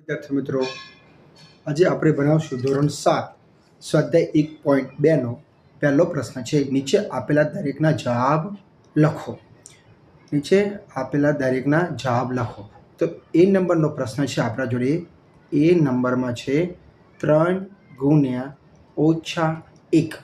વિદ્યાર્થી મિત્રો, આજે આપણે ભણાવશું ધોરણ 7 સ્વાધ્યાય 1.2 નો પહેલો પ્રશ્ન છે. નીચે આપેલા દરેકના જવાબ લખો. તો એ નંબરનો પ્રશ્ન છે આપણા જોડે. એ નંબરમાં છે 3 ગુણ્યા ઓછા 1.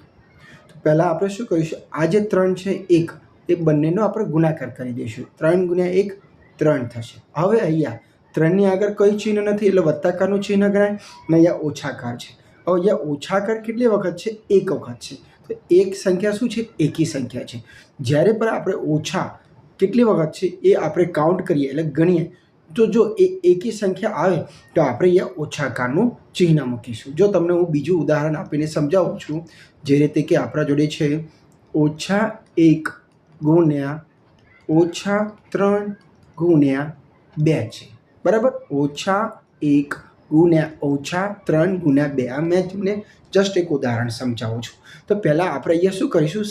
તો પહેલાં આપણે શું કરીશું, આ જે 3 છે 1 એ બંનેનો આપણે ગુણાકાર કરી દઈશું. 3 ગુણ્યા 1 3 થશે. હવે અહીંયા 3ની આગળ કઈ ચિહ્ન નથી એટલે વત્તાકારનું ચિહ્ન ગણાય ને અહીંયા ઓછાકાર છે. હવે અહીંયા ઓછાકાર કેટલી વખત છે? એક વખત છે. તો એક સંખ્યા શું છે? એકી સંખ્યા છે. જ્યારે પણ આપણે ઓછા કેટલી વખત છે એ આપણે કાઉન્ટ કરીએ એટલે ગણીએ તો જો એ એકી સંખ્યા આવે તો આપણે અહીંયા ઓછાકારનું ચિહ્ન મૂકીશું. જો તમને હું બીજું ઉદાહરણ આપીને સમજાવું છું, જે રીતે કે આપણા જોડે છે -1 ગુણ્યા -3 ગુણ્યા 2 છે. બરાબર, -1 ગુણ્યા -3 ગુણ્યા 2. આ મેં તમને જસ્ટ એક ઉદાહરણ સમજાવું છું. તો પહેલાં આપણે અહીંયા શું કરીશું,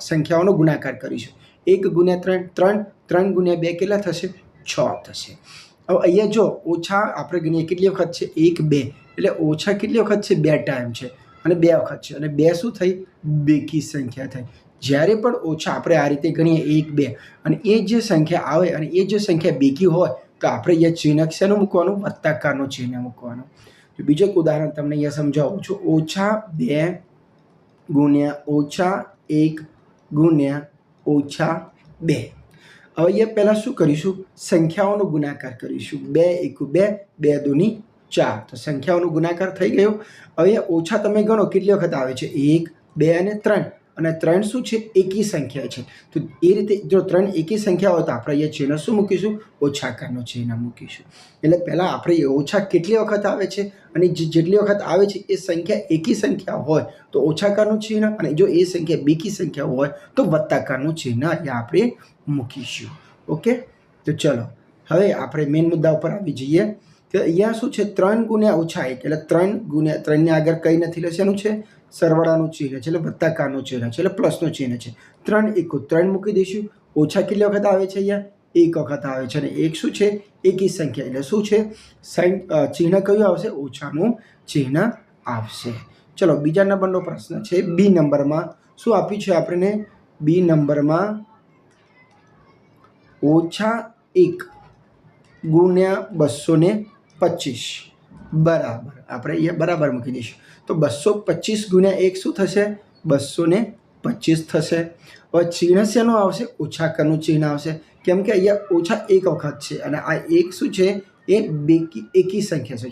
સંખ્યાઓનો ગુણાકાર કરીશું. 1 ગુણ્યા 3 3, 3 ગુણ્યા 2 કેટલા થશે? 6 થશે. હવે અહીંયા જો ઓછા આપણે ગણીએ કેટલી વખત છે? 1 2 એટલે ઓછા કેટલી વખત છે? 2 ટાઈમ છે અને 2 વખત છે. અને 2 શું થઈ? બેકી સંખ્યા થઈ. જ્યારે પણ ઓછા આપણે આ રીતે ગણીએ 1 2 અને એ જે સંખ્યા આવે અને એ જે સંખ્યા બેકી હોય તો આપણે અહીંયા ચિહ્ન શેનું મૂકવાનું? વત્તાકારનું ચિહ્ન મૂકવાનું. તો બીજું એક ઉદાહરણ તમને અહીંયા સમજાવું છું. -2 ગુણ્યા -1 ગુણ્યા -2. હવે અહીંયા પહેલાં શું કરીશું? સંખ્યાઓનો ગુણાકાર કરીશું. 2 1 2, 2 2 4. તો સંખ્યાઓનો ગુણાકાર થઈ ગયો. હવે અહીંયા ઓછા તમે ગણો કેટલી વખત આવે છે? 1 2 અને 3. અને 3 શું છે? એકી સંખ્યા છે. તો એ રીતે જો 3 એકી સંખ્યા હોય તો આપણે અહીંયા ચિહ્ન શું મૂકીશું? ઓછાકારનું ચિહ્ન મૂકીશું. એટલે પહેલાં આપણે ઓછા કેટલી વખત આવે છે અને જેટલી વખત આવે છે એ સંખ્યા એકી સંખ્યા હોય તો ઓછાકારનું ચિહ્ન, અને જો એ સંખ્યા બેકી સંખ્યા હોય તો વત્તાકારનું ચિહ્ન અહીંયા આપણે મૂકીશું. ઓકે, તો ચલો હવે આપણે મેઇન મુદ્દા ઉપર આવી જઈએ. કે અહીંયા શું છે? 3 ગુણ્યા -1 એટલે 3 ગુણ્યા 3ની આગળ કંઈ નથી એટલે શેનું છે? સરવાળાનું ચિહ્ન છે એટલે વત્તાકારનું ચિહ્ન છે એટલે પ્લસનું ચિહ્ન છે. 3 1 3 મૂકી દઈશું. ઓછા કેટલી વખત આવે છે? અહીંયા 1 વખત આવે છે. અને 1 શું છે? એકી સંખ્યા એટલે શું છે? ચિહ્ન કયું આવશે? ઓછાનું ચિહ્ન આવશે. ચલો બીજા નંબરનો પ્રશ્ન છે. બી નંબરમાં શું આપ્યું છે આપણને? બી નંબરમાં -1 ગુણ્યા 225 બરાબર. આપણે અહીંયા બરાબર મૂકી દઈશું. તો 225 ગુણ્યા 1 શું થશે? 225 થશે. હવે ચિહ્ન શેનું આવશે? ઓછાકારનું ચિહ્ન આવશે. કેમ કે અહીંયા ઓછા 1 વખત છે અને આ 1 શું છે? એ એકી સંખ્યા છે.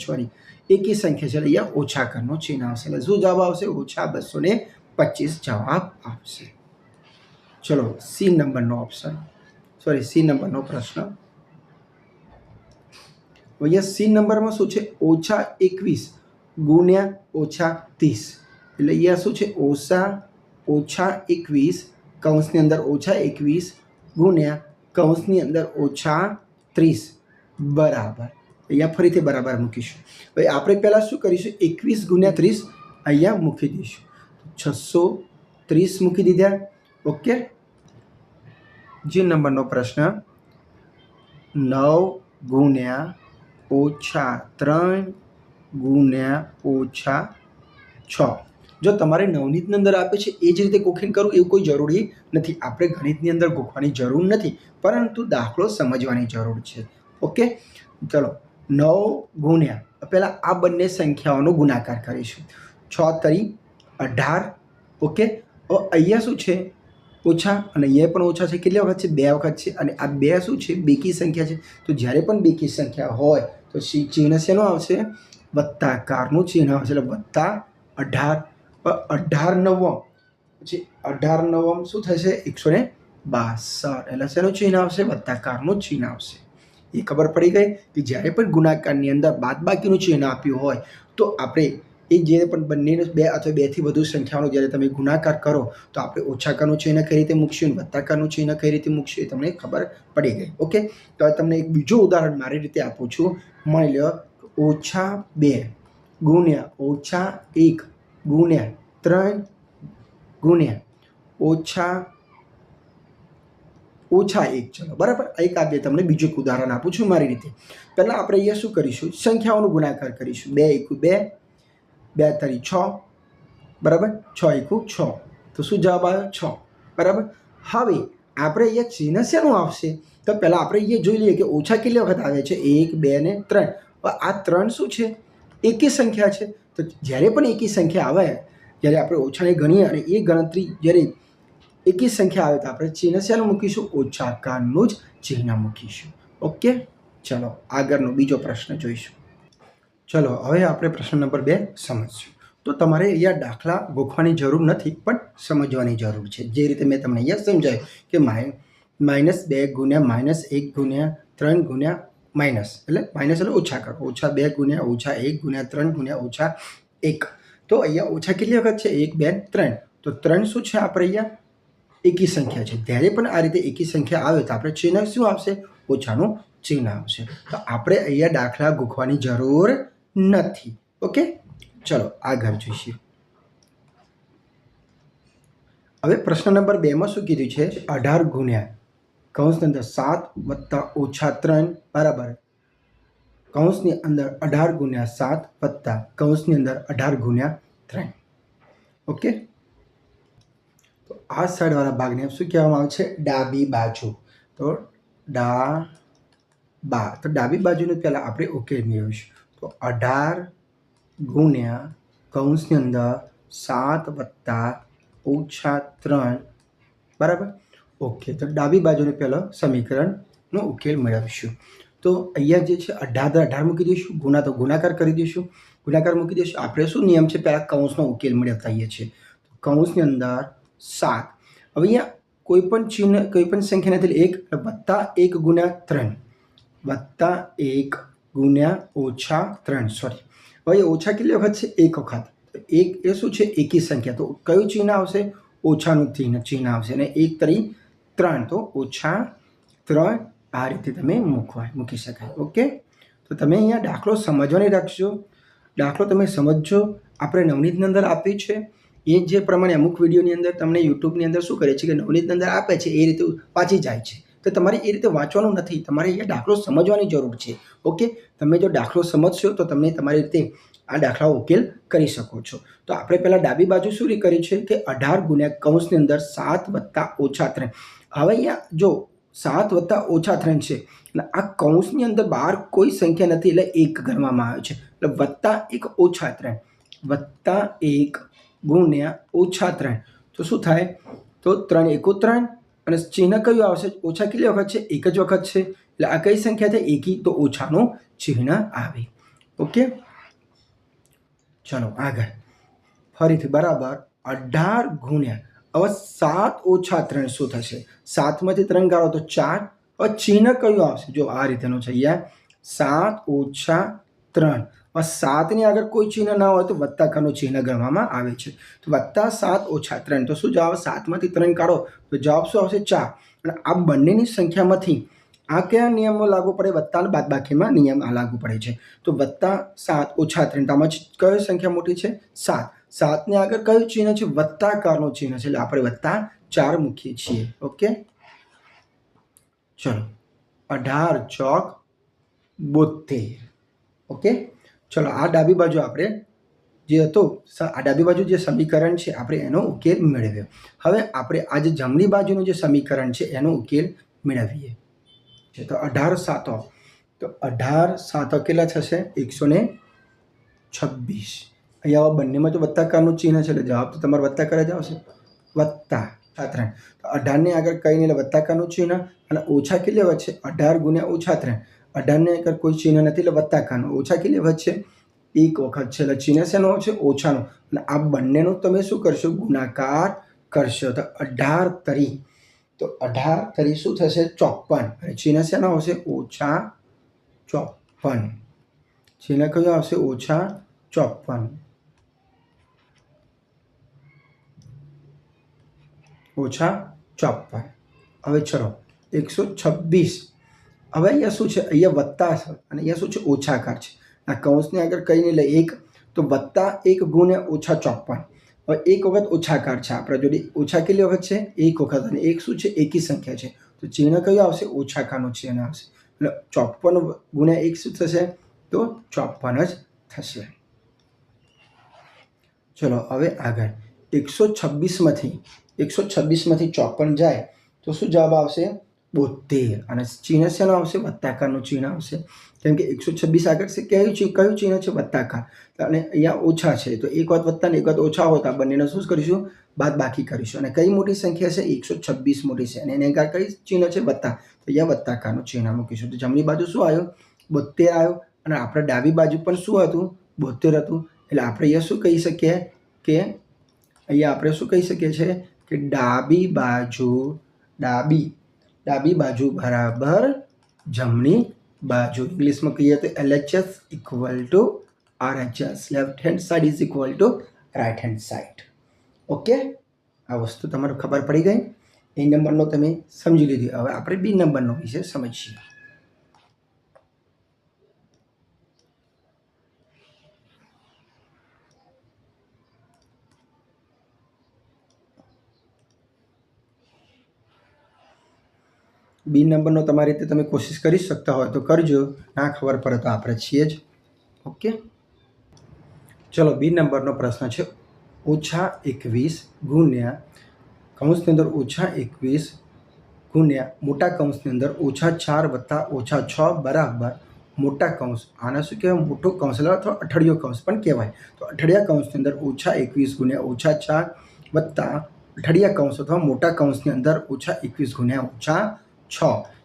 એકી સંખ્યા છે એટલે અહીંયા ઓછાકારનું ચિહ્ન આવશે. એટલે શું જવાબ આવશે? -225 જવાબ આવશે. ચલો સી નંબરનો પ્રશ્ન. અહીંયા સી નંબરમાં શું છે? -21 ગુણ્યા -30 એટલે અહીંયા શું છે? -21 કૌંસની અંદર -21 ગુણ્યા કૌંસની અંદર -30 બરાબર. અહીંયા ફરીથી બરાબર મૂકીશું. હવે આપણે પહેલાં શું કરીશું? 21 ગુણ્યા 30 અહીંયા મૂકી દઈશું. 630 મૂકી દીધા. ઓકે, જે નંબરનો પ્રશ્ન 9 ગુણ્યા -3 ગુણ્યા -6. જો તમારે નવનીતની અંદર આપે છે એ જ રીતે ગોખીને કરવું એવું કોઈ જરૂરી નથી. આપણે ગણિતની અંદર ગોખવાની જરૂર નથી, પરંતુ દાખલો સમજવાની જરૂર છે. ઓકે, ચલો 9 ગુણ્યા પહેલાં આ બંને સંખ્યાઓનો ગુણાકાર કરીશું. 6 તરી 18. ઓકે, અહીંયા શું છે? ઓછા અને અહીંયા પણ ઓછા છે. કેટલી વખત છે? 2 વખત છે. અને આ 2 શું છે? બેકી સંખ્યા છે. તો જ્યારે પણ બેકી સંખ્યા હોય તો ચિહ્ન શેનું આવશે? વત્તાકારનું ચિહ્ન આવશે. એટલે +18. 18 9 પછી 18 9 શું થશે? 162. એટલે શેનું ચિહ્ન આવશે? વત્તાકારનું ચિહ્ન આવશે. એ ખબર પડી ગઈ કે જ્યારે પણ ગુણાકારની અંદર બાદબાકીનું ચિહ્ન આપ્યું હોય તો આપણે એ જે પણ બંનેનું 2 અથવા 2 થી વધુ સંખ્યાઓનો જ્યારે તમે ગુણાકાર કરો તો આપણે ઓછાકારનું ચિહ્ન કઈ રીતે મૂકશું, વત્તાકારનું ચિહ્ન કઈ રીતે મૂકશું એ તમને ખબર પડી ગઈ. ઓકે, તો હવે તમને એક બીજું ઉદાહરણ મારી રીતે આપું છું. માની લો -2 ગુણ્યા -1 ગુણ્યા 3 ગુણ્યા ઓછા 1. ચલો બરાબર, એક આ બે તમને બીજું એક ઉદાહરણ આપું છું મારી રીતે. પહેલાં આપણે અહીંયા શું કરીશું, સંખ્યાઓનો ગુણાકાર કરીશું. 2 એકુ 2, 2 તરી 6, બરાબર, 6 એકુ 6. તો શું જવાબ આવ્યો? 6. બરાબર. હવે આપણે અહીંયા ચિહ્ન શેનું આવશે? તો પહેલાં આપણે અહીંયા જોઈ લઈએ કે ઓછા કેટલી વખત આવે છે? 1, 2 ને 3. આ 3 શું છે? એકી સંખ્યા છે. તો જ્યારે પણ એકી સંખ્યા આવે, જ્યારે આપણે ઓછાને ગણીએ અને એ ગણતરી જ્યારે એકી સંખ્યા આવે તો આપણે ચિહ્ન શેનું મૂકીશું? ઓછાકારનું જ ચિહ્ન મૂકીશું. ઓકે, ચલો આગળનો બીજો પ્રશ્ન જોઈશું. ચલો હવે આપણે પ્રશ્ન નંબર 2 સમજશું. તો તમારે અહીંયા દાખલા ગોખવાની જરૂર નથી, પણ સમજવાની જરૂર છે. જે રીતે મેં તમને અહીંયા સમજાવ્યું કે -2 ગુણ્યા -1 ગુણ્યા 3 ગુણ્યા માઇનસ એટલે ઓછા કરો. -2 ગુણ્યા -1 ગુણ્યા 3 ગુણ્યા -1. તો અહીંયા ઓછા કેટલી વખત છે? 1, 2, 3. તો 3 શું છે? આપણે અહીંયા એકી સંખ્યા છે. જ્યારે પણ આ રીતે એકી સંખ્યા આવે તો આપણે ચિહ્ન શું આવશે? ઓછાનું ચિહ્ન આવશે. તો આપણે અહીંયા દાખલા ગોખવાની જરૂર નથી. ઓકે, ચલો આગળ જોઈશું. હવે પ્રશ્ન નંબર 2માં શું કીધું છે? 18 ગુણ્યા કૌંસની અંદર 7 વત્તા -3 બરાબર કૌંસની અંદર 18 ગુણ્યા 7 વત્તા કૌંસની અંદર 18 ગુણ્યા 3. ઓકે, તો આ સાઈડવાળા ભાગને શું કહેવામાં આવે છે? ડાબી બાજુ. તો ડાબી બાજુને પહેલાં આપણે ઉકેલ મેળવીશું. તો 18 ગુણ્યા કૌંસની અંદર 7 વત્તા -3 બરાબર. ઓકે, તો ડાબી બાજુને પહેલાં સમીકરણનો ઉકેલ મેળવીશું. તો અહીંયા જે છે 18 મૂકી દઈશું, તો ગુણાકાર કરી દઈશું. ગુણાકાર મૂકી દઈશું. આપણે શું નિયમ છે? પહેલાં કૌંસનો ઉકેલ મેળવતા આવીએ છીએ. કૌંસની અંદર 7. હવે અહીંયા કોઈ પણ ચિહ્ન, કોઈ પણ સંખ્યા નથી, 1 +1 ગુણ્યા 3 +1 ગુણ્યા -3. સોરી, હવે ઓછા કેટલી વખત છે? 1 વખત. તો 1 એ શું છે? એકી સંખ્યા. તો કયું ચિહ્ન આવશે? ઓછાનું ચિહ્ન આવશે. અને 1 તરી 3, તો -3. આ રીતે તમે મૂકી શકાય. ઓકે, તો તમે અહીંયા દાખલો સમજવાની રાખજો. દાખલો તમે સમજજો. આપણે નવનીતની અંદર આપ્યું છે એ જે પ્રમાણે અમુક વિડીયોની અંદર તમને યુટ્યુબની અંદર શું કરે છે કે નવનીતની અંદર આપે છે એ રીતે વાંચી જાય છે. તો તમારે એ રીતે વાંચવાનું નથી, તમારે અહીંયા દાખલો સમજવાની જરૂર છે. ઓકે, તમે જો દાખલો સમજશો તો તમે તમારી રીતે આ દાખલાઓ ઉકેલ કરી શકો છો. તો આપણે પહેલાં ડાબી બાજુ શું કરી છે કે 18 ગુણ્યા કૌંસની અંદર 7 વત્તા -3. હવે અહીંયા જો 7 વત્તા -3 છે એટલે આ કૌંસની અંદર બહાર કોઈ સંખ્યા નથી એટલે 1 ગણવામાં આવે છે. એટલે +1 -3 ગુણ્યા -3. તો શું થાય? તો 3 એકુ 3 અને ચિહ્ન કયું આવશે? ઓછા કેટલી વખત છે? 1 જ વખત છે. એટલે આ કઈ સંખ્યા છે? એકી. તો ઓછાનું ચિહ્ન આવે. ઓકે, ચલો આગળ ફરીથી બરાબર 18 ગુણ્યા હવે 7 - 3 શું થશે? 7માંથી 3 ગાળો તો 4. હવે ચિહ્ન કયું આવશે? જો આ રીતેનું છે અહીંયા 7 - 3. હવે 7ની આગળ કોઈ ચિહ્ન ના હોય તો વત્તાકારનું ચિહ્ન ગણવામાં આવે છે. તો +7 - 3. તો શું જવાબ? 7માંથી 3 કાઢો તો જવાબ શું આવશે? 4. અને આ બંનેની સંખ્યામાંથી આ કયા નિયમો લાગુ પડે? વત્તા અને બાદબાકીમાં નિયમ આ લાગુ પડે છે. તો +7 - 3. તો આમાં કઈ સંખ્યા મોટી છે? 7. 7ની આગળ કયું ચિહ્ન છે? વત્તાકારનું ચિહ્ન છે. એટલે આપણે +4 મૂકીએ છીએ. ઓકે, ચલો 18 ચોક 72. ઓકે, ચલો આ ડાબી બાજુ આપણે જે હતો આ ડાબી બાજુ જે સમીકરણ છે આપણે એનો ઉકેલ મેળવ્યો. હવે આપણે આ જે જમણી બાજુનું જે સમીકરણ છે એનો ઉકેલ મેળવીએ. તો 18 7. તો 18 7 કેટલા થશે? 126. અહીંયા બંનેમાં તો વત્તાકારનું ચિહ્ન છે એટલે જવાબ તો તમારે વત્તાકાર જ આવશે. +3. તો 18ની આગળ કંઈ નહીં એટલે વત્તાકારનું ચિહ્ન. અને ઓછા કેટલી વખત છે? 18 ગુણ્યા -3. 18ની આગળ કોઈ ચિહ્ન નથી એટલે વત્તાકારનું. ઓછા કેટલી વખત છે? 1 વખત છે. એટલે ચિહ્ન શેનું છે? ઓછાનું. અને આ બંનેનું તમે શું કરશો? ગુણાકાર કરશો. તો 18 તરી. તો 18 તરી શું થશે? 54. અને ચિહ્ન શેનું આવશે? -54. ચિહ્ન કયું આવશે? -54. -54. હવે ચલો 126. હવે અહીંયા શું છે? અહીંયા વત્તા છે અને અહીંયા શું છે? ઓછાકાર છે. આ કૌંસની આગળ કંઈ નહીં એટલે 1. તો +1 ગુણ્યા -54. હવે 1 વખત ઓછાકાર છે આપણા જોડે. ઓછા કેટલી વખત છે? 1 વખત. અને 1 શું છે? એકી સંખ્યા છે. તો ચિહ્ન કયું આવશે? ઓછાકારનું ચિહ્ન આવશે. એટલે 54 ગુણ્યા 1 શું થશે? તો 54 જ થશે. ચલો હવે આગળ 126માંથી 54 જાય તો શું જવાબ આવશે? 72. અને ચિહ્ન શેનું આવશે? વત્તાકારનું ચિહ્ન આવશે. કેમ કે 126 આગળ છે કયું ચિહ્ન છે? વત્તાકાર. અને અહીંયા ઓછા છે તો એક વખત વત્તા ને એક વખત ઓછા હોય તો આ બંનેને શું કરીશું? બાદ બાકી કરીશું. અને કઈ મોટી સંખ્યા છે? 126 મોટી છે અને એને આગળ કઈ ચિહ્ન છે? વત્તા. તો અહીંયા વત્તાકારનું ચિહ્ન મૂકીશું. તો જમણી બાજુ શું આવ્યું? 72 આવ્યો. અને આપણે ડાબી બાજુ પણ શું હતું? 72 હતું. એટલે આપણે અહીંયા શું કહી શકીએ કે અહીંયા આપણે શું કહી શકીએ છીએ કે ડાબી બાજુ બરાબર જમણી બાજુ. ઇંગ્લિશમાં કહીએ તો LHS equal to RHS. Left hand side is equal to right hand side. Okay, આ વસ્તુ તમારે ખબર પડી ગઈ. એ નંબરનો તમે સમજી લીધી. હવે આપણે બી નંબરનો વિશે સમજીએ. બી નંબરનો તમારી રીતે તમે કોશિશ કરી શકતા હોય તો કરજો. ના ખબર પડે તો આપણે છીએ જ. ઓકે, ચલો બી નંબરનો પ્રશ્ન છે -21 ગુણ્યા કૌંસની અંદર -21 ગુણ્યા મોટા કૌંસની અંદર -4 વત્તા -6 બરાબર મોટા કૌંસ. આને શું કહેવાય? મોટો કૌંસ અથવા અઠડિયો કૌંસ પણ કહેવાય. તો અઠડિયા કૌંસની અંદર -21 ગુણ્યા -4 વત્તા અઠડિયા કૌંસ અથવા મોટા કૌંસની અંદર -21 ગુણ્યા -6.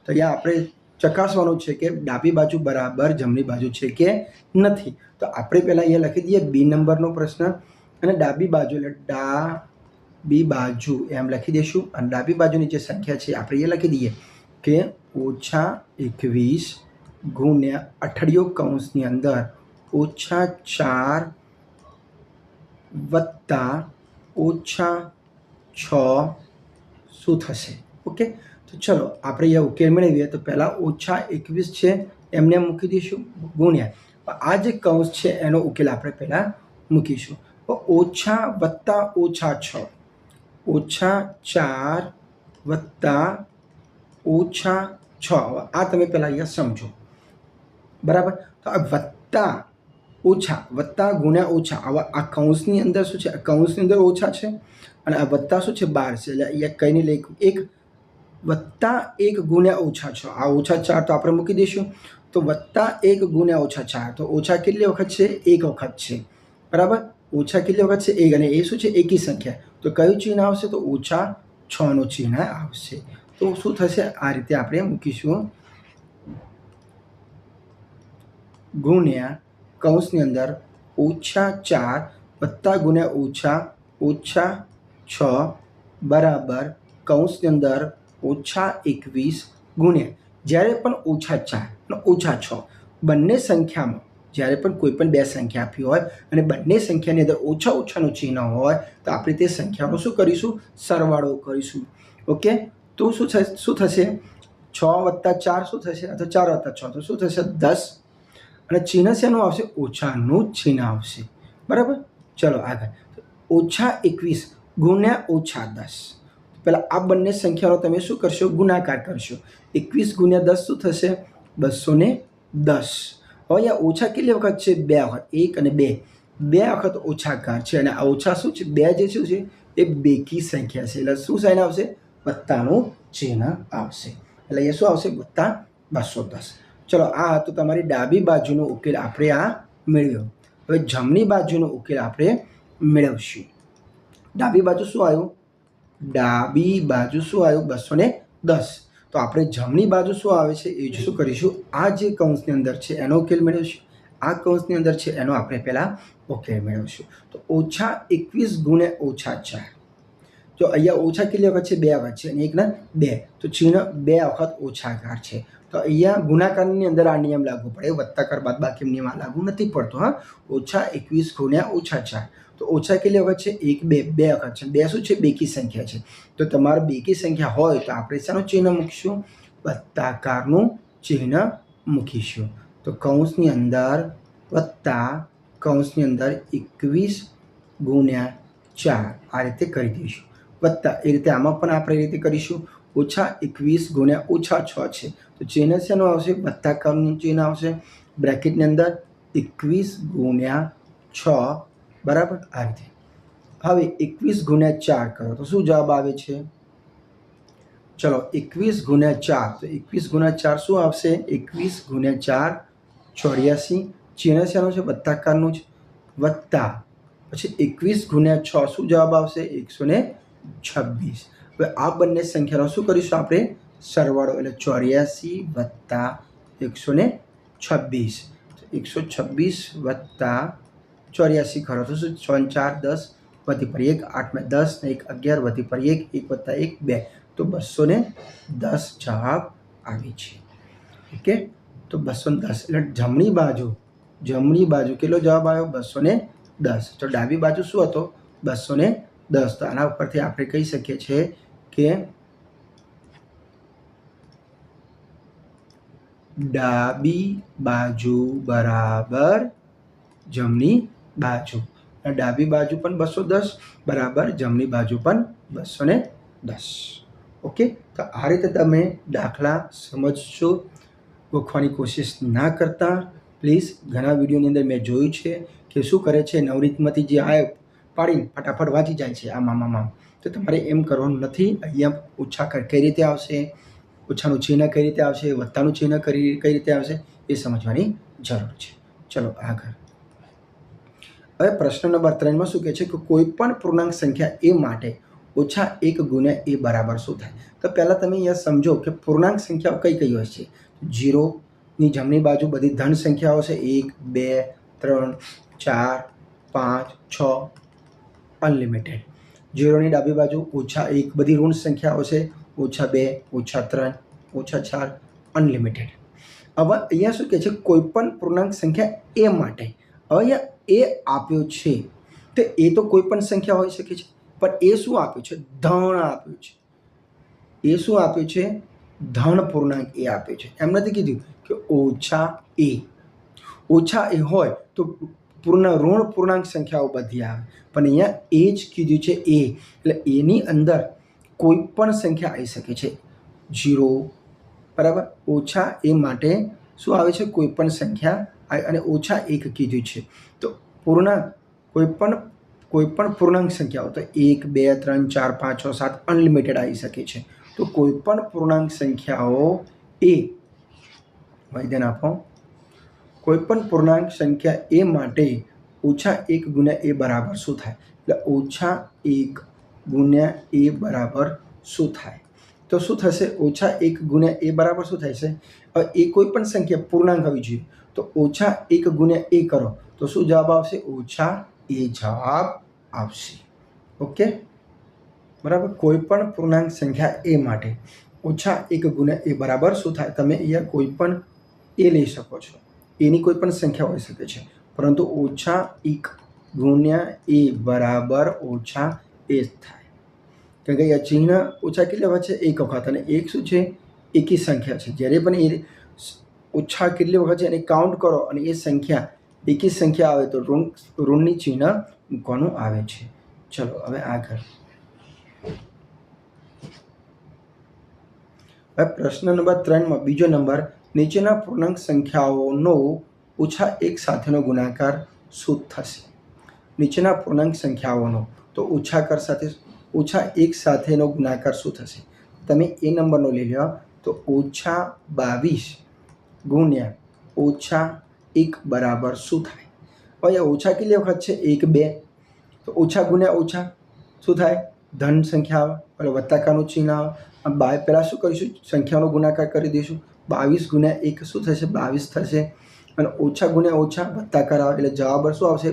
તો અહીંયા આપણે ચકાસવાનું છે કે ડાબી બાજુ બરાબર જમણી બાજુ છે કે નથી. તો આપણે પહેલાં અહીંયા લખી દઈએ બી નંબરનો પ્રશ્ન અને ડાબી બાજુ એટલે ડાબી બાજુ એમ લખી દઈશું. અને ડાબી બાજુની જે સંખ્યા છે આપણે એ લખી દઈએ કે -21 ગુણ્યા અઠડિયો કૌંસની અંદર -4 વત્તા -6 શું થશે? ઓકે, તો ચલો આપણે અહીંયા ઉકેલ મેળવીએ. તો પહેલાં -21 છે એમને મૂકી દઈશું ગુણ્યા આ જે કૌંસ છે એનો ઉકેલ આપણે પહેલાં મૂકીશું. ઓછા વત્તા -6 -4 વત્તા -6. આ તમે પહેલાં અહીંયા સમજો. બરાબર. તો આ વત્તા ગુણ્યા ઓછા. આવા આ કૌંસની અંદર શું છે? કૌંસની અંદર ઓછા છે અને આ વત્તા શું છે? 12 છે. એટલે અહીંયા કંઈ નહીં લખ્યું. 1 ગુણ્યા -6. આ -4 તો આપણે મૂકી દઈશું. તો +1 ગુણ્યા -4. તો ઓછા કેટલી વખત છે? 1 વખત છે. બરાબર. ઓછા કેટલી વખત છે? 1. અને એ શું છે? એકી સંખ્યા. તો કયું ચિહ્ન આવશે? તો -6નું ચિહ્ન આવશે. તો શું થશે? આ રીતે આપણે મૂકીશું ગુણ્યા કૌંસની અંદર -4 વત્તા ગુણ્યા -6 બરાબર કૌંસની અંદર -21 ગુણ્યા જ્યારે પણ -4 અને -6 બંને સંખ્યામાં જ્યારે પણ કોઈ પણ બે સંખ્યા આપી હોય અને બંને સંખ્યાની અંદર ઓછાનું ચિહ્ન હોય તો આપણે તે સંખ્યાનો શું કરીશું? સરવાળો કરીશું. ઓકે, તો શું થશે? 6 વત્તા 4 શું થશે? અથવા 4 વત્તા 6 તો શું થશે? 10. અને ચિહ્ન શેનું આવશે? ઓછાનું ચિહ્ન આવશે. બરાબર. ચલો આગળ -21 ગુણ્યા -10. પહેલાં આ બંને સંખ્યાનો તમે શું કરશો? ગુણાકાર કરશો. 21 ગુણ્યા 10 શું થશે? 210. હવે અહીંયા ઓછા કેટલી વખત છે? 2 વખત. 1 અને 2 વખત ઓછાકાર છે. અને આ ઓછા શું છે? 2 જે શું છે એ બેકી સંખ્યા છે. એટલે શું સાઇન આવશે? વત્તાનું ચિહ્ન આવશે. એટલે અહીંયા શું આવશે? +210. ચલો આ તો તમારી ડાબી બાજુનો ઉકેલ આપણે આ મેળવ્યો. હવે જમણી બાજુનો ઉકેલ આપણે મેળવશું. ડાબી બાજુ શું આવ્યું? 210. તો આપણે જમણી બાજુ શું આવે છે એ શું કરીશું? આ જે કૌંસની અંદર છે એનો ઉકેલ મેળવીશું. આ કૌંસની અંદર છે એનો આપણે પહેલાં ઉકેલ મેળવીશું. તો -21 ગુણ્યા -4. જો અહીંયા ઓછા કેટલી વખત છે? 2 વખત છે અને એકના 2. તો ચિહ્ન 2 વખત ઓછાકાર છે. તો અહીંયા ગુણાકારની અંદર આ નિયમ લાગુ પડે. વત્તાકાર બાદબાકી નિયમ લાગુ નથી પડતો. હા, -21 ગુણ્યા -4. તો ઓછા કેટલી વખત છે? 1 2 વખત છે. 2 શું છે? બેકી સંખ્યા છે. તો તમારે બેકી સંખ્યા હોય તો આપણે શાનું ચિહ્ન મૂકીશું? વત્તાકારનું ચિહ્ન મૂકીશું. તો કૌંસની અંદર વત્તા કૌંસની અંદર 21 ગુણ્યા 4 આ રીતે કરી દઈશું. વત્તા એ રીતે આમાં પણ આપણે એ રીતે કરીશું. -21 ગુણ્યા -6 છે તો ચિહ્ન શેનું આવશે? વત્તાકારનું ચિહ્ન આવશે. બ્રેકેટની અંદર 21 ગુણ્યા 6 બરાબર આ રીતે. હવે 21 ગુણ્યા 4 કરો તો શું જવાબ આવે છે? ચલો 21 ગુણ્યા 4 તો 21 ગુણ્યા 4 શું આવશે? 21 ગુણ્યા 4 84. ચિહ્ન શેનું છે? વત્તાકારનું છે. વત્તા પછી 21 ગુણ્યા 6 શું જવાબ આવશે? 126. હવે આ બંને સંખ્યાનો શું કરીશું આપણે? સરવાળો એટલે 84 વત્તા 126. 126 વત્તા 84 કરો તો શું? 6 4 10 વધી પર 1 8 10 ને 1 11 વધી પર 1 1 વત્તા 1 2 તો 210 જવાબ આવે છે. ઓકે તો 210 એટલે જમણી બાજુ કેટલો જવાબ આવ્યો? 210. તો ડાબી બાજુ શું હતો? 210. તો આના ઉપરથી આપણે કહી શકીએ છીએ કે ડાબી બાજુ બરાબર જમણી બાજુ. ડાબી બાજુ પણ 210 બરાબર જમણી બાજુ પણ 210. ઓકે તો આ રીતે તમે દાખલા સમજશો. ગોખવાની કોશિશ ના કરતા પ્લીઝ. ઘણા વિડીયોની અંદર મેં જોયું છે કે શું કરે છે, નવરીતમાંથી જે આ પાડીને ફટાફટ વાંચી જાય છે આમ. તો તમારે એમ કરવાનું નથી. અહીંયા ઓછા કઈ રીતે આવશે, ઓછાનું ચિહ્ન કઈ રીતે આવશે, વત્તાનું ચિહ્ન કઈ રીતે આવશે એ સમજવાની જરૂર છે. ચલો આગળ. હવે પ્રશ્ન નંબર 3માં શું કહે છે કે કોઈ પણ પૂર્ણાંક સંખ્યા એ માટે -1 ગુણ્યા એ બરાબર શું થાય? તો પહેલાં તમે અહીંયા સમજો કે પૂર્ણાંક સંખ્યાઓ કઈ કઈ હોય છે. 0ની જમણી બાજુ બધી ધન સંખ્યાઓ છે. 1 2 3 4 5 6 અનલિમિટેડ. 0ની ડાબી બાજુ -1 બધી ઋણ સંખ્યાઓ છે. -2 -3 -4 અનલિમિટેડ. હવે અહીંયા શું કહે છે? કોઈ પણ પૂર્ણાંક સંખ્યા એ માટે. હવે અહીંયા એ આપ્યો છે તો એ તો કોઈ પણ સંખ્યા હોઈ શકે છે, પણ એ શું આપ્યું છે? ધન આપ્યું છે. એ શું આપ્યું છે? ધન પૂર્ણાંક એ આપ્યું છે. એમ નથી કીધું કે -a હોય તો ઋણ પૂર્ણાંક સંખ્યાઓ બધી આવે, પણ અહીંયા એ જ કીધું છે એ. એટલે એની અંદર કોઈ પણ સંખ્યા આવી શકે છે. 0 બરાબર. -a માટે શું આવે છે? કોઈ પણ સંખ્યા અને -1 કીધું છે. તો પૂર્ણાંક કોઈ પણ પૂર્ણાંક સંખ્યાઓ તો 1 2 3 4 5 6 7 અનલિમિટેડ આવી શકે છે. તો કોઈ પણ પૂર્ણાંક સંખ્યાઓ એ વૈધન આપો. કોઈ પણ પૂર્ણાંક સંખ્યા એ માટે -1 ગુણ્યા એ બરાબર શું થાય? એટલે -1 ગુણ્યા એ બરાબર શું થાય? તો શું થશે? -1 ગુણ્યા એ બરાબર શું થશે? હવે એ કોઈ પણ સંખ્યા પૂર્ણાંક હોવી જોઈએ. તો -1 ગુણ્યા એ કરો તો શું જવાબ આવશે? -a જવાબ આવશે. ઓકે બરાબર. કોઈ પણ પૂર્ણાંક સંખ્યા એ માટે -1 ગુણ્યા એ બરાબર શું થાય? તમે અહીંયા કોઈ પણ એ લઈ શકો છો. એની કોઈ પણ સંખ્યા હોઈ શકે છે, પરંતુ -1 ગુણ્યા એ બરાબર -a થાય. કારણ કે અહીંયા ચિહ્ન ઓછા કેટલા વખત છે? 1 વખત. અને 1 શું છે? એકી સંખ્યા છે. જ્યારે પણ એ ઓછા કેટલી વખત છે એને કાઉન્ટ કરો અને એ સંખ્યા એકી સંખ્યા આવે તો ઋણની ચિહ્ન મૂકવાનું આવે છે. ચલો હવે આગળ. હવે પ્રશ્ન નંબર 3માં બીજો નંબર, નીચેના પૂર્ણાંક સંખ્યાઓનો -1 સાથેનો ગુણાકાર શું થશે? નીચેના પૂર્ણાંક સંખ્યાઓનો તો -1 સાથેનો ગુણાકાર શું થશે? તમે એ નંબરનો લઈ લો તો -22 ગુણ્યા -1 બરાબર શું થાય? હવે ઓછા કેટલી વખત છે? 1 2. તો ઓછા ગુણ્યા ઓછા શું થાય? ધન સંખ્યા આવે, વત્તાકારનું ચિહ્ન આવે. પહેલાં શું કરીશું? સંખ્યાનો ગુણાકાર કરી દઈશું. 22 ગુણ્યા 1 શું થશે? 22 થશે. અને ઓછા ગુણ્યા ઓછા વત્તાકાર આવે એટલે જવાબ શું આવશે?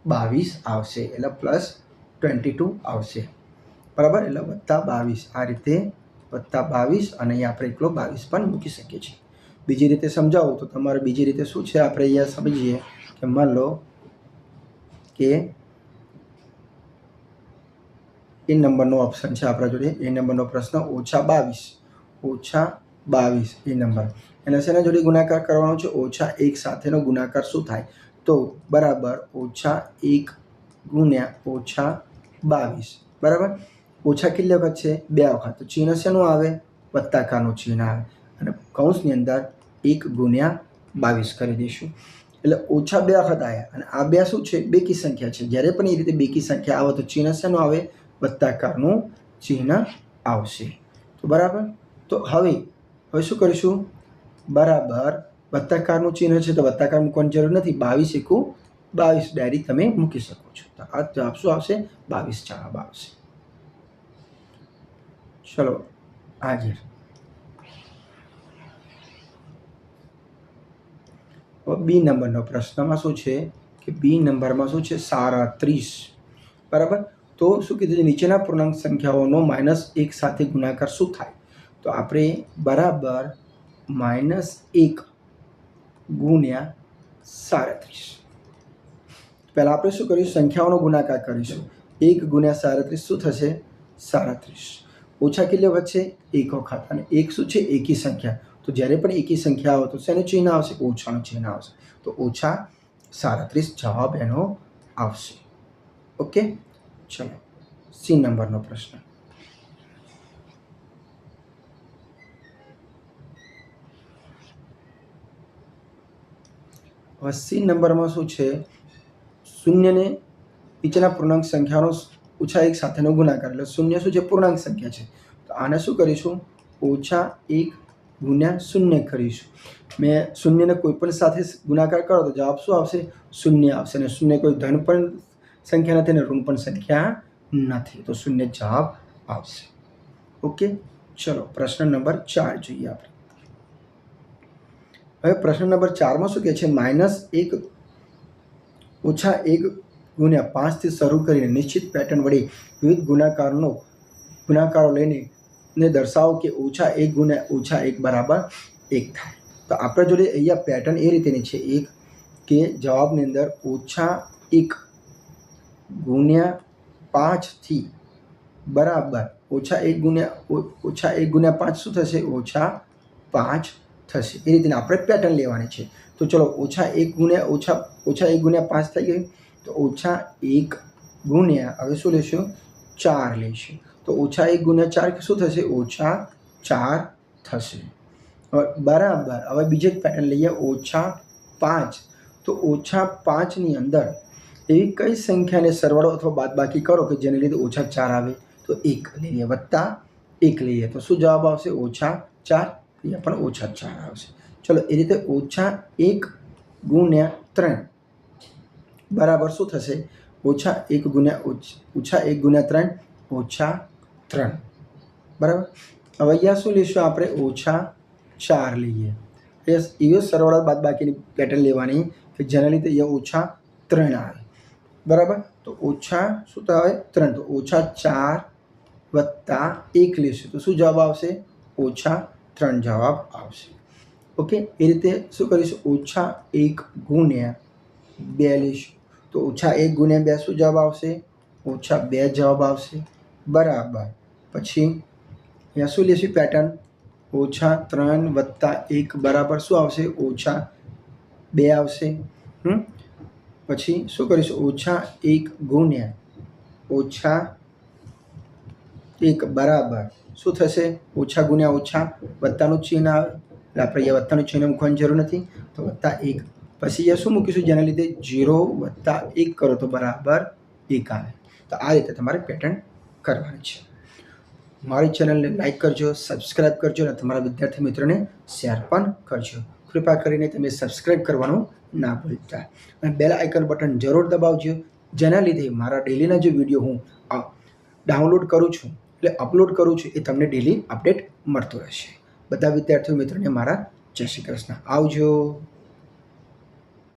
+22 આવશે. એટલે +22 આવશે. બરાબર. એટલે +22 આ રીતે +22 અને અહીંયા આપણે એકલો 22 પણ મૂકી શકીએ છીએ. બીજી રીતે સમજાવું તો તમારે બીજી રીતે શું છે આપણે અહીંયા સમજીએ કે માન લો કે એ નંબરનો ઓપ્શન છે આપણા જોડે. એ નંબરનો પ્રશ્ન -22 એ નંબર એના શેના જોડે ગુણાકાર કરવાનો છે? -1 સાથેનો ગુણાકાર શું થાય? તો બરાબર -1 ગુણ્યા -22 બરાબર. ઓછા કેટલી વખત છે? 2 વખત. તો ચિહ્ન શેનું આવે? વત્તાકારનું ચિહ્ન આવે અને કૌંસની અંદર 1 ગુણ્યા 22 કરી દઈશું. એટલે ઓછા 2 વખત આવ્યા અને આ 2 શું છે? બેકી સંખ્યા છે. જ્યારે પણ એ રીતે બેકી સંખ્યા આવે તો ચિહ્ન શેનું આવે? વત્તાકારનું ચિહ્ન આવશે. તો બરાબર. તો હવે શું કરીશું? બરાબર વત્તાકારનું ચિહ્ન છે તો વત્તાકાર મૂકવાની જરૂર નથી. 22 એકુ 22 ડાયરેક્ટ તમે મૂકી શકો છો. તો આ જવાબ શું આવશે? 22 જવાબ આવશે. ચલો આગળ. બી નંબરનો પ્રશ્નમાં શું છે કે બી નંબરમાં શું છે? 37. બરાબર. તો શું કીધું છે? નીચેના પૂર્ણાંક સંખ્યાઓનો -1 સાથે ગુણાકાર શું થાય? તો આપણે બરાબર -1 ગુણ્યા 37. પહેલાં આપણે શું કરીશું? સંખ્યાઓનો ગુણાકાર કરીશું. 1 ગુણ્યા 37 શું થશે? 37. ઓછા કેટલી વખત છે? 1 વખત. અને 1 શું છે? એકી સંખ્યા. તો જ્યારે પણ એકી સંખ્યા આવે તો શેનું ચિહ્ન આવશે? ઓછાનું ચિહ્ન આવશે. તો ઓછા 37 જવાબ એનો આવશે. ઓકે. ચલો સી નંબરનો પ્રશ્ન. હવે સી નંબરમાં શું છે? શૂન્યને નીચેના પૂર્ણાંક સંખ્યાનો -1 સાથેનો ગુણાકાર. એટલે શૂન્ય શું છે? પૂર્ણાંક સંખ્યા છે. તો આને શું કરીશું? -1 ગુણ્યા 0 કરીશું. મેં શૂન્યને કોઈ પણ સાથે ગુણાકાર કરો તો જવાબ શું આવશે? 0 આવશે. અને શૂન્ય કોઈ ધન પણ સંખ્યા નથી અને ઋણ પણ સંખ્યા નથી. તો 0 જવાબ આવશે. ઓકે. ચલો પ્રશ્ન નંબર 4 જોઈએ આપણે. હવે પ્રશ્ન નંબર 4માં શું કહે છે? -1 -1 ગુણ્યા 5થી શરૂ કરીને નિશ્ચિત પેટર્ન વડે વિવિધ ગુણાકારો લઈને દર્શાવો કે -1 ગુણ્યા -1 બરાબર 1 થાય. તો આપણા જોડે અહીંયા પેટર્ન એ રીતેની છે એક કે જવાબની અંદર -1 ગુણ્યા 5થી બરાબર -1 ગુણ્યા 5 શું થશે? -5 થશે. એ રીતના આપણે પેટર્ન લેવાની છે. તો ચલો -1 ગુણ્યા 5 થઈ ગયું. તો -1 ગુણ્યા હવે શું લેશું? 4 લઈશું. તો -1 ગુણ્યા 4 શું થશે? -4 થશે. બરાબર. હવે બીજી એક પેટર્ન લઈએ -5. તો -5ની અંદર એવી કઈ સંખ્યાને સરવાળો અથવા બાદબાકી કરો કે જેને લીધે -4 આવે? તો 1 લઈએ +1 લઈએ તો શું જવાબ આવશે? -4. અહીંયા પણ -4 આવશે. ચલો એ રીતે -1 ગુણ્યા 3 બરાબર શું થશે? -1 ગુણ્યા 3 -3. બરાબર. હવે અહીંયા શું લઈશું આપણે? -4 લઈએ. એવી સરવાળા બાદબાકીની પેટર્ન લેવાની કે જેના લીધે અહીંયા -3 આવે. બરાબર. તો શું થાય? 3. તો -4 + 1 લઈશું તો શું જવાબ આવશે? -3 જવાબ આવશે. ઓકે. એ રીતે શું કરીશું? -1 ગુણ્યા 2 લઈશું. તો -1 ગુણ્યા 2 શું જવાબ આવશે? -2 જવાબ આવશે. બરાબર. પછી અહીંયા શું લઈશું પેટર્ન? -3 + 1 બરાબર શું આવશે? -2 આવશે. પછી શું કરીશું? -1 ગુણ્યા -1 બરાબર શું થશે? ઓછા ગુણ્યા ઓછા વત્તાનું ચિહ્ન આવે. એટલે આપણે અહીંયા વત્તાનું ચિહ્ન મૂકવાની જરૂર નથી. તો +1. પછી અહીંયા શું મૂકીશું? જેના લીધે 0 + 1 કરો તો બરાબર 1 આવે. તો આ રીતે તમારે પેટર્ન કરવાની છે. મારી ચેનલને લાઈક કરજો, સબસ્ક્રાઈબ કરજો અને તમારા વિદ્યાર્થી મિત્રોને શેર પણ કરજો. કૃપા કરીને તમે સબસ્ક્રાઈબ કરવાનું ના ભૂલતા અને બેલ આઇકન બટન જરૂર દબાવજો, જેના લીધે મારા ડેલીના જે વિડીયો હું ડાઉનલોડ કરું છું એટલે અપલોડ કરું છું એ તમને ડેલી અપડેટ મળતું રહેશે. બધા વિદ્યાર્થીઓ મિત્રોને મારા જય શ્રી કૃષ્ણ. આવજો.